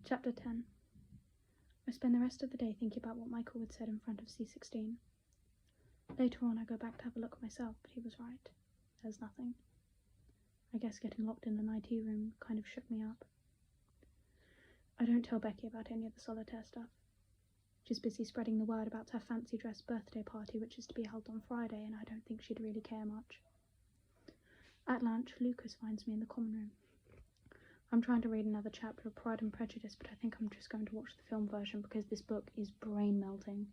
Chapter 10. I spend the rest of the day thinking about what Michael had said in front of C16. Later on I go back to have a look myself, but he was right. There's nothing. I guess getting locked in an IT room kind of shook me up. I don't tell Becky about any of the Solitaire stuff. She's busy spreading the word about her fancy dress birthday party, which is to be held on Friday, and I don't think she'd really care much. At lunch, Lucas finds me in the common room. I'm trying to read another chapter of Pride and Prejudice, but I think I'm just going to watch the film version because this book is brain-melting.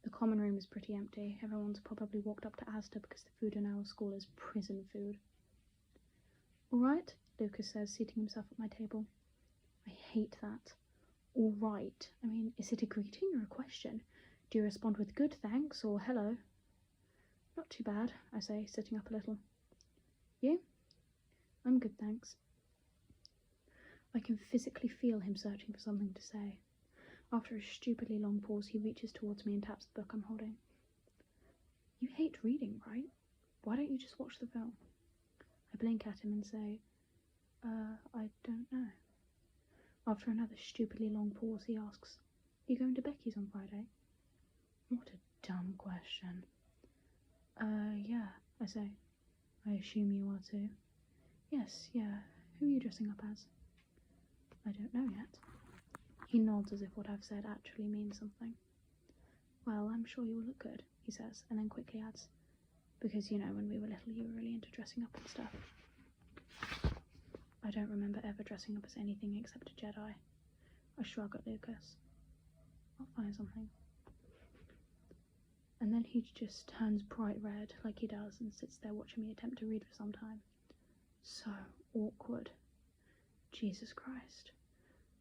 The common room is pretty empty. Everyone's probably walked up to Asda because the food in our school is prison food. "All right," Lucas says, seating himself at my table. I hate that. All right. I mean, is it a greeting or a question? Do you respond with good thanks or hello? Not too bad, I say, sitting up a little. You? I'm good, thanks. I can physically feel him searching for something to say. After a stupidly long pause, he reaches towards me and taps the book I'm holding. You hate reading, right? Why don't you just watch the film? I blink at him and say, I don't know. After another stupidly long pause, he asks, you going to Becky's on Friday? What a dumb question. Yeah, I say. I assume you are too. Yes, yeah. Who are you dressing up as? I don't know yet. He nods as if what I've said actually means something. Well, I'm sure you'll look good, he says, and then quickly adds, because, you know, when we were little you were really into dressing up and stuff. I don't remember ever dressing up as anything except a Jedi. I shrug at Lucas. I'll find something. And then he just turns bright red, like he does, and sits there watching me attempt to read for some time. So awkward. Jesus Christ.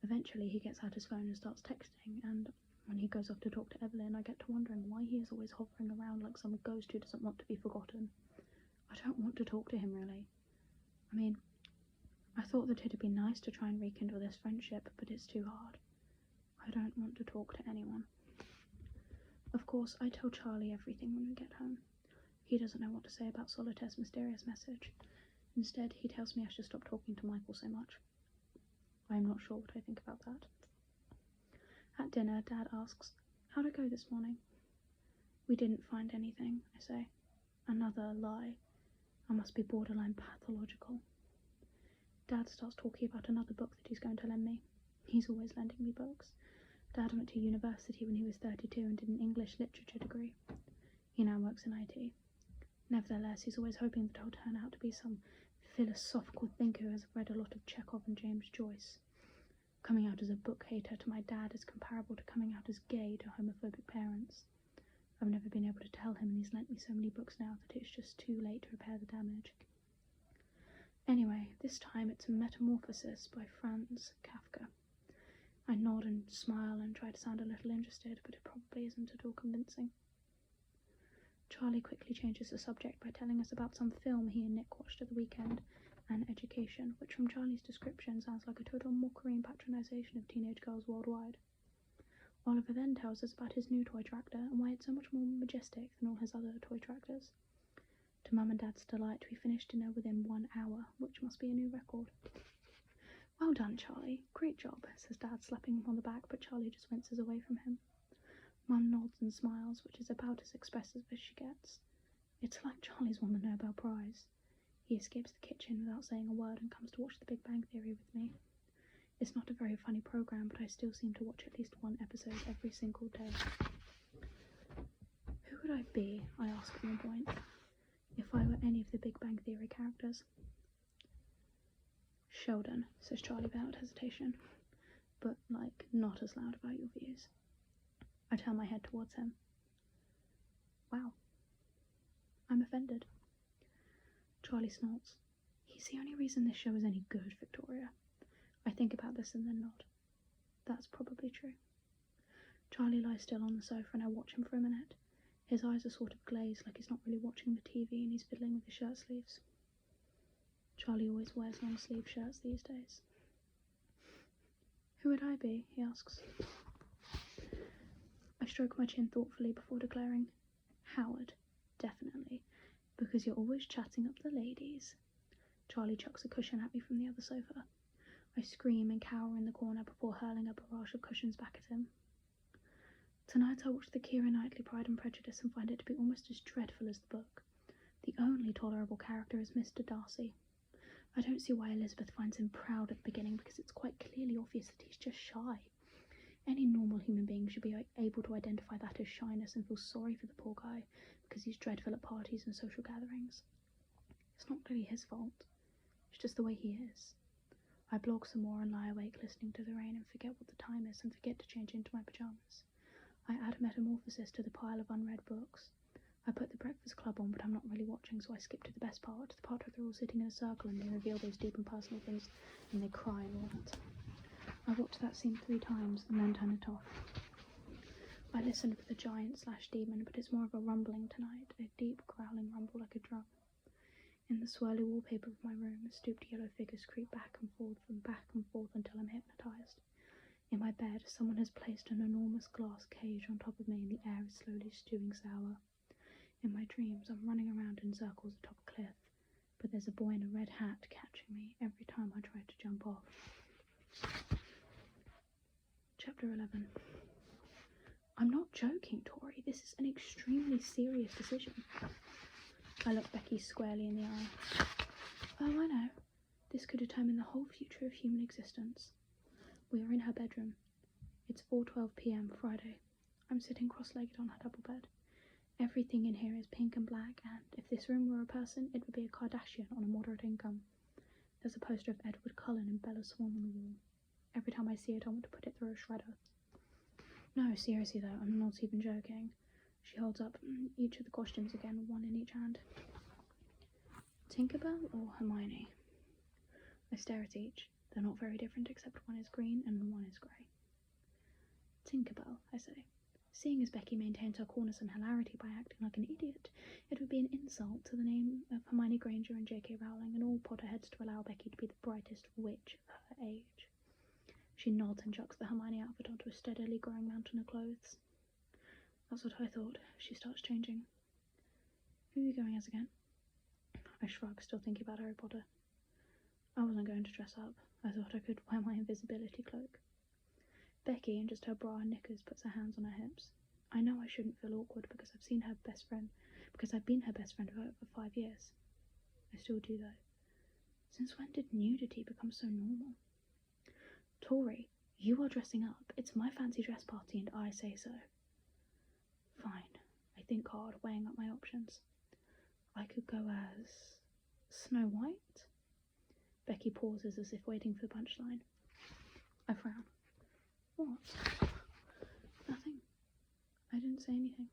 Eventually he gets out his phone and starts texting, and when he goes off to talk to Evelyn, I get to wondering why he is always hovering around like some ghost who doesn't want to be forgotten. I don't want to talk to him, really. I mean, I thought that it'd be nice to try and rekindle this friendship, but it's too hard. I don't want to talk to anyone. Of course, I tell Charlie everything when we get home. He doesn't know what to say about Solitaire's mysterious message. Instead, he tells me I should stop talking to Michael so much. I'm not sure what I think about that. At dinner, Dad asks, how'd it go this morning? We didn't find anything, I say. Another lie. I must be borderline pathological. Dad starts talking about another book that he's going to lend me. He's always lending me books. Dad went to university when he was 32 and did an English literature degree. He now works in IT. Nevertheless, he's always hoping that I'll turn out to be some philosophical thinker who has read a lot of Chekhov and James Joyce. Coming out as a book hater to my dad is comparable to coming out as gay to homophobic parents. I've never been able to tell him, and he's lent me so many books now that it's just too late to repair the damage. Anyway, this time it's Metamorphosis by Franz Kafka. I nod and smile and try to sound a little interested, but it probably isn't at all convincing. Charlie quickly changes the subject by telling us about some film he and Nick watched at the weekend, and Education, which from Charlie's description sounds like a total mockery and patronisation of teenage girls worldwide. Oliver then tells us about his new toy tractor and why it's so much more majestic than all his other toy tractors. To Mum and Dad's delight, we finished dinner within 1 hour, which must be a new record. Well done, Charlie. Great job, says Dad, slapping him on the back, but Charlie just winces away from him. Mum nods and smiles, which is about as expressive as she gets. It's like Charlie's won the Nobel Prize. He escapes the kitchen without saying a word and comes to watch The Big Bang Theory with me. It's not a very funny program, but I still seem to watch at least one episode every single day. Who would I be, I ask at one point, if I were any of the Big Bang Theory characters? Sheldon, says Charlie without hesitation, but, not as loud about your views. I turn my head towards him. Wow. I'm offended. Charlie snorts. He's the only reason this show is any good, Victoria. I think about this and then nod. That's probably true. Charlie lies still on the sofa and I watch him for a minute. His eyes are sort of glazed, like he's not really watching the TV and he's fiddling with his shirt sleeves. Charlie always wears long-sleeve shirts these days. Who would I be? He asks. I stroke my chin thoughtfully before declaring, Howard, definitely, because you're always chatting up the ladies. Charlie chucks a cushion at me from the other sofa. I scream and cower in the corner before hurling a barrage of cushions back at him. Tonight I watch the Keira Knightley Pride and Prejudice and find it to be almost as dreadful as the book. The only tolerable character is Mr. Darcy. I don't see why Elizabeth finds him proud at the beginning, because it's quite clearly obvious that he's just shy. Any normal human being should be able to identify that as shyness and feel sorry for the poor guy because he's dreadful at parties and social gatherings. It's not really his fault. It's just the way he is. I blog some more and lie awake listening to the rain and forget what the time is and forget to change into my pyjamas. I add Metamorphosis to the pile of unread books. I put The Breakfast Club on, but I'm not really watching, so I skip to the best part, the part where they're all sitting in a circle and they reveal those deep and personal things and they cry and all that. I watched that scene 3 times and then turn it off. I listened for the giant/demon, but it's more of a rumbling tonight, a deep growling rumble like a drum. In the swirly wallpaper of my room, stooped yellow figures creep back and forth until I'm hypnotised. In my bed, someone has placed an enormous glass cage on top of me and the air is slowly stewing sour. In my dreams, I'm running around in circles atop a cliff, but there's a boy in a red hat catching me every time I try to jump off. Chapter 11. I'm not joking, Tori. This is an extremely serious decision. I look Becky squarely in the eye. Oh, I know. This could determine the whole future of human existence. We are in her bedroom. It's 4:12 p.m. Friday. I'm sitting cross-legged on her double bed. Everything in here is pink and black, and if this room were a person, it would be a Kardashian on a moderate income. There's a poster of Edward Cullen and Bella Swan on the wall. Every time I see it, I want to put it through a shredder. No, seriously though, I'm not even joking. She holds up each of the costumes again, one in each hand. Tinkerbell or Hermione? I stare at each. They're not very different, except one is green and one is grey. Tinkerbell, I say. Seeing as Becky maintains her coolness and hilarity by acting like an idiot, it would be an insult to the name of Hermione Granger and J.K. Rowling and all Potterheads to allow Becky to be the brightest witch of her age. She nods and chucks the Hermione outfit onto a steadily growing mountain of clothes. That's what I thought. She starts changing. Who are you going as again? I shrug, still thinking about Harry Potter. I wasn't going to dress up. I thought I could wear my invisibility cloak. Becky, in just her bra and knickers, puts her hands on her hips. I know I shouldn't feel awkward because I've been her best friend for over 5 years. I still do though. Since when did nudity become so normal? Tori, you are dressing up. It's my fancy dress party and I say so. Fine. I think hard, weighing up my options. I could go as Snow White? Becky pauses as if waiting for the punchline. I frown. What? Nothing. I didn't say anything.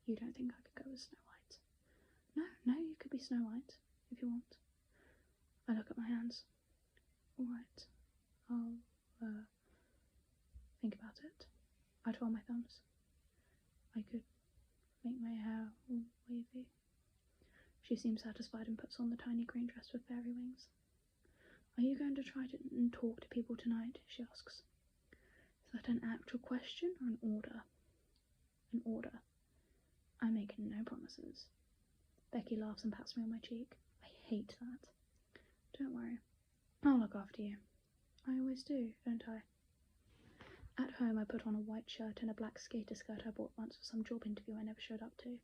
You don't think I could go as Snow White? No, you could be Snow White, if you want. I look at my hands. Alright. I'll, think about it. I twirl my thumbs. I could make my hair all wavy. She seems satisfied and puts on the tiny green dress with fairy wings. Are you going to try to talk to people tonight? She asks. Is that an actual question or an order? An order. I make no promises. Becky laughs and pats me on my cheek. I hate that. Don't worry. I'll look after you. I always do, don't I? At home, I put on a white shirt and a black skater skirt I bought once for some job interview I never showed up to.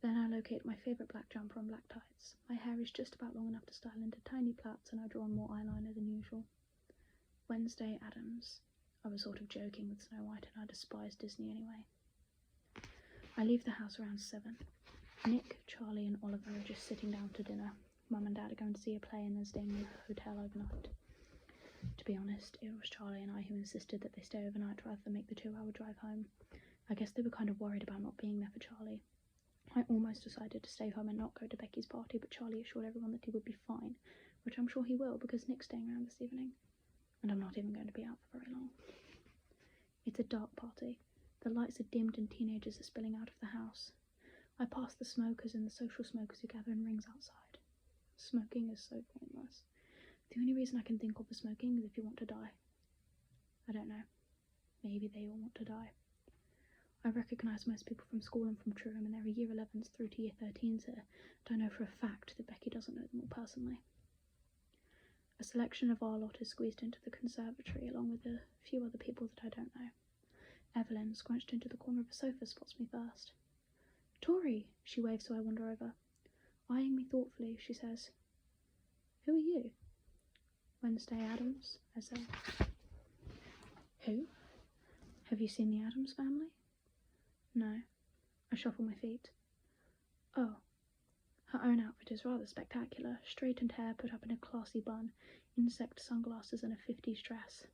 Then I locate my favourite black jumper and black tights. My hair is just about long enough to style into tiny plaits and I draw on more eyeliner than usual. Wednesday Addams. I was sort of joking with Snow White and I despise Disney anyway. I leave the house around 7. Nick, Charlie and Oliver are just sitting down to dinner. Mum and Dad are going to see a play and then staying in a hotel overnight. To be honest, it was Charlie and I who insisted that they stay overnight rather than make the 2-hour drive home. I guess they were kind of worried about not being there for Charlie. I almost decided to stay home and not go to Becky's party, but Charlie assured everyone that he would be fine, which I'm sure he will because Nick's staying around this evening. And I'm not even going to be out for very long. It's a dark party. The lights are dimmed and teenagers are spilling out of the house. I pass the smokers and the social smokers who gather in rings outside. Smoking is so pointless. The only reason I can think of for smoking is if you want to die. I don't know. Maybe they all want to die. I recognise most people from school and from Truham, and there are year 11s through to year 13s here, but I know for a fact that Becky doesn't know them all personally. A selection of our lot is squeezed into the conservatory, along with a few other people that I don't know. Evelyn, scrunched into the corner of a sofa, spots me first. "Tori!" she waves, so I wander over. Eyeing me thoughtfully, she says, "Who are you?" "Wednesday Addams," I say. "Who? Have you seen the Addams family?" "No." I shuffle my feet. "Oh." Her own outfit is rather spectacular. Straightened hair put up in a classy bun, insect sunglasses and a 50s dress.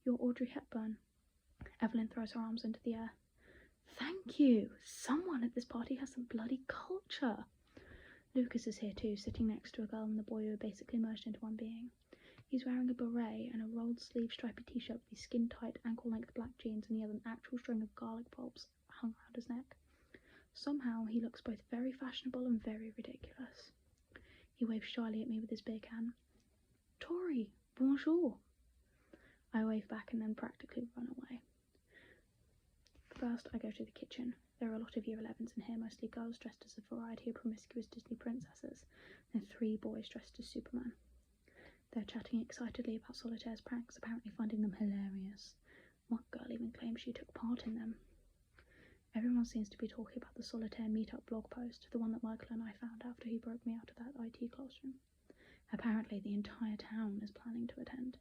"You're Audrey Hepburn." Evelyn throws her arms into the air. "Thank you! Someone at this party has some bloody culture!" Lucas is here too, sitting next to a girl and the boy who are basically merged into one being. He's wearing a beret and a rolled-sleeve stripy t-shirt with these skin-tight, ankle-length black jeans, and he has an actual string of garlic bulbs hung around his neck. Somehow he looks both very fashionable and very ridiculous. He waves shyly at me with his big hand. "Tori, bonjour." I wave back and then practically run away. First, I go to the kitchen. There are a lot of Year 11s in here, mostly girls dressed as a variety of promiscuous Disney princesses, and 3 boys dressed as Superman. They're chatting excitedly about Solitaire's pranks, apparently finding them hilarious. One girl even claims she took part in them. Everyone seems to be talking about the Solitaire meetup blog post, the one that Michael and I found after he broke me out of that IT classroom. Apparently the entire town is planning to attend.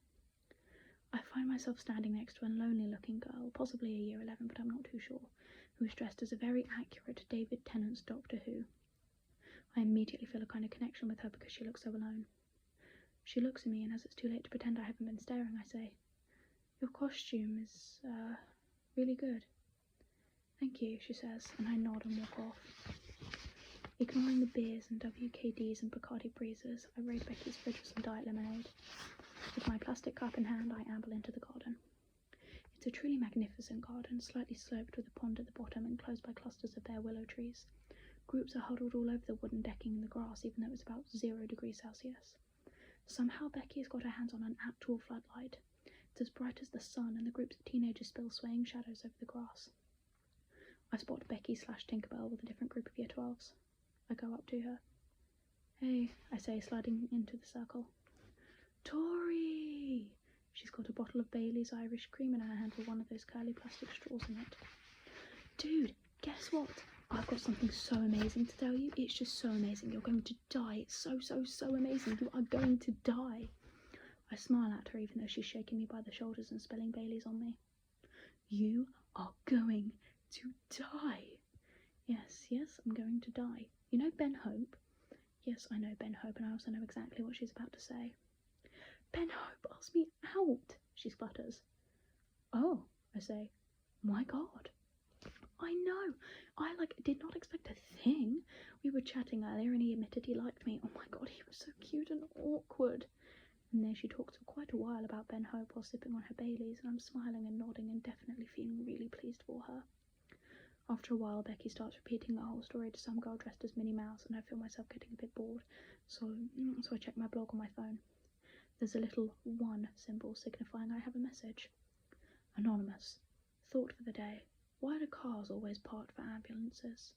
I find myself standing next to a lonely-looking girl, possibly a Year 11, but I'm not too sure, who is dressed as a very accurate David Tennant's Doctor Who. I immediately feel a kind of connection with her because she looks so alone. She looks at me, and as it's too late to pretend I haven't been staring, I say, "Your costume is, really good." "Thank you," she says, and I nod and walk off. Ignoring the beers and WKDs and Bacardi breezes, I raid Becky's fridge for some diet lemonade. With my plastic cup in hand, I amble into the garden. It's a truly magnificent garden, slightly sloped with a pond at the bottom and closed by clusters of bare willow trees. Groups are huddled all over the wooden decking in the grass, even though it's about 0 degrees Celsius. Somehow Becky has got her hands on an actual floodlight. It's as bright as the sun, and the groups of teenagers spill swaying shadows over the grass. I spot Becky/Tinkerbell with a different group of Year 12s. I go up to her. "Hey," I say, sliding into the circle. "Tori!" She's got a bottle of Bailey's Irish cream in her hand with one of those curly plastic straws in it. "Dude, guess what? I've got something so amazing to tell you. It's just so amazing. You're going to die. It's so amazing. You are going to die." I smile at her even though she's shaking me by the shoulders and spilling Bailey's on me. "You are going to die." Yes, I'm going to die. You know Ben Hope?" Yes, I know Ben Hope, and I also know exactly what she's about to say. "Ben Hope asked me out," she splutters. "Oh," I say. "My God." "I know. I, did not expect a thing. We were chatting earlier and he admitted he liked me. Oh my God, he was so cute and awkward." And there she talks for quite a while about Ben Hope while sipping on her Baileys, and I'm smiling and nodding and definitely feeling really pleased for her. After a while, Becky starts repeating the whole story to some girl dressed as Minnie Mouse, and I feel myself getting a bit bored, so I check my blog on my phone. There's a little 1 symbol signifying I have a message. Anonymous. Thought for the day. Why do cars always part for ambulances?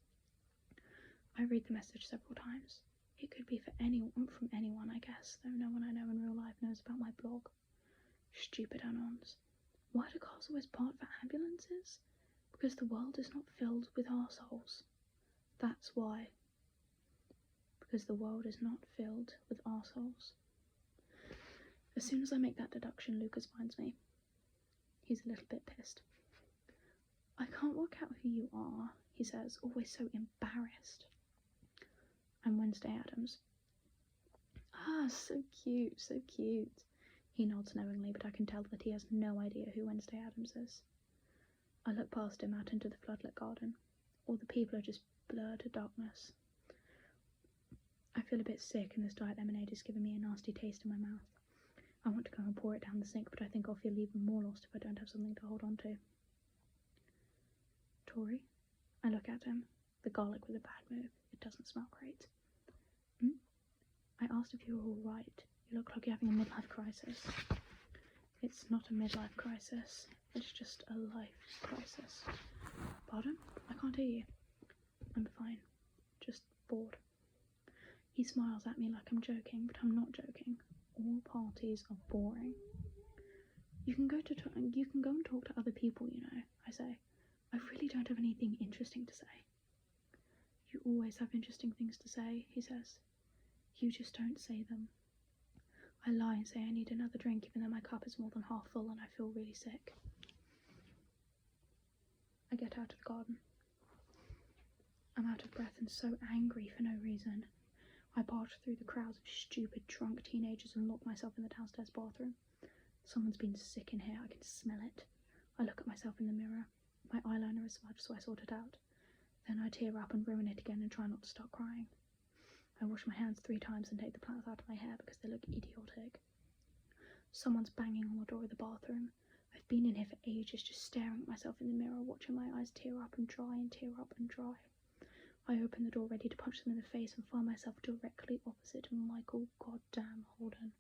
I read the message several times. It could be from anyone, I guess, though no one I know in real life knows about my blog. Stupid anons. Why do cars always part for ambulances? Because the world is not filled with arseholes. That's why. Because the world is not filled with arseholes. As soon as I make that deduction, Lucas finds me. He's a little bit pissed. "I can't work out who you are," he says, always so embarrassed. "I'm Wednesday Addams." "Ah, so cute. He nods knowingly, but I can tell that he has no idea who Wednesday Addams is. I look past him out into the floodlit garden. All the people are just blurred to darkness. I feel a bit sick, and this diet lemonade is giving me a nasty taste in my mouth. I want to go and pour it down the sink, but I think I'll feel even more lost if I don't have something to hold on to. "Tori?" I look at him. The garlic was a bad move. It doesn't smell great. "I asked if you were all right. You look like you're having a midlife crisis." "It's not a midlife crisis. It's just a life crisis." "Pardon? I can't hear you." "I'm fine. Just bored." He smiles at me like I'm joking, but I'm not joking. all parties are boring. You can go and talk to other people, you know, I say. I really don't have anything interesting to say. You always have interesting things to say, he says. You just don't say them. I lie and say I need another drink even though my cup is more than half full and I feel really sick. I get out of the garden. I'm out of breath and so angry for no reason. I barge through the crowds of stupid, drunk teenagers and lock myself in the downstairs bathroom. Someone's been sick in here, I can smell it. I look at myself in the mirror. My eyeliner is smudged, so I sort it out. Then I tear up and ruin it again and try not to start crying. I wash my hands 3 times and take the plants out of my hair because they look idiotic. Someone's banging on the door of the bathroom. I've been in here for ages, just staring at myself in the mirror, watching my eyes tear up and dry and tear up and dry. I open the door ready to punch them in the face and find myself directly opposite Michael goddamn Holden.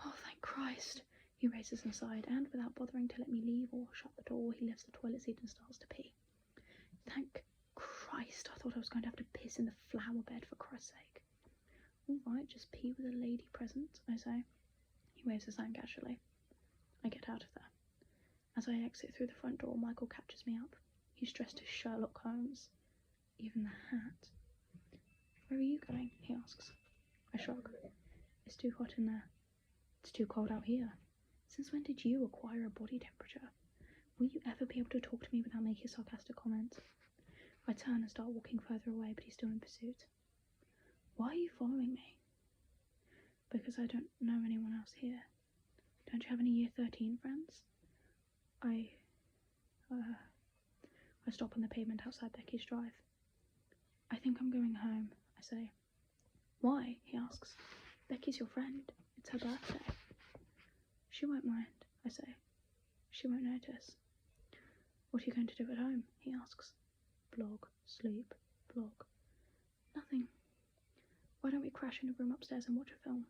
Oh, thank Christ! He races inside and, without bothering to let me leave or shut the door, he lifts the toilet seat and starts to pee. Thank Christ, I thought I was going to have to piss in the flower bed for Christ's sake. Alright, just pee with a lady present, I say. He waves his hand casually. I get out of there. As I exit through the front door, Michael catches me up. He's dressed as Sherlock Holmes. Even the hat. Where are you going? He asks. I shrug. It's too hot in there. It's too cold out here. Since when did you acquire a body temperature? Will you ever be able to talk to me without making a sarcastic comment? I turn and start walking further away, but he's still in pursuit. Why are you following me? Because I don't know anyone else here. Don't you have any year 13 friends? I stop on the pavement outside Becky's drive. I think I'm going home, I say. Why? He asks. Becky's your friend. It's her birthday. She won't mind, I say. She won't notice. What are you going to do at home? He asks. Blog, sleep, blog. Nothing. Why don't we crash in a room upstairs and watch a film?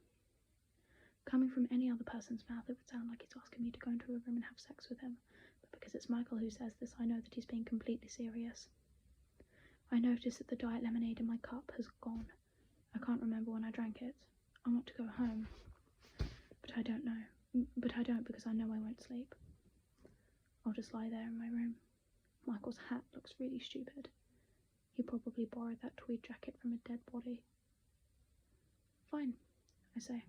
Coming from any other person's mouth, it would sound like he's asking me to go into a room and have sex with him, but because it's Michael who says this, I know that he's being completely serious. I notice that the diet lemonade in my cup has gone. I can't remember when I drank it. I want to go home, but I don't know. But I don't because I know I won't sleep. I'll just lie there in my room. Michael's hat looks really stupid. He probably borrowed that tweed jacket from a dead body. Fine, I say.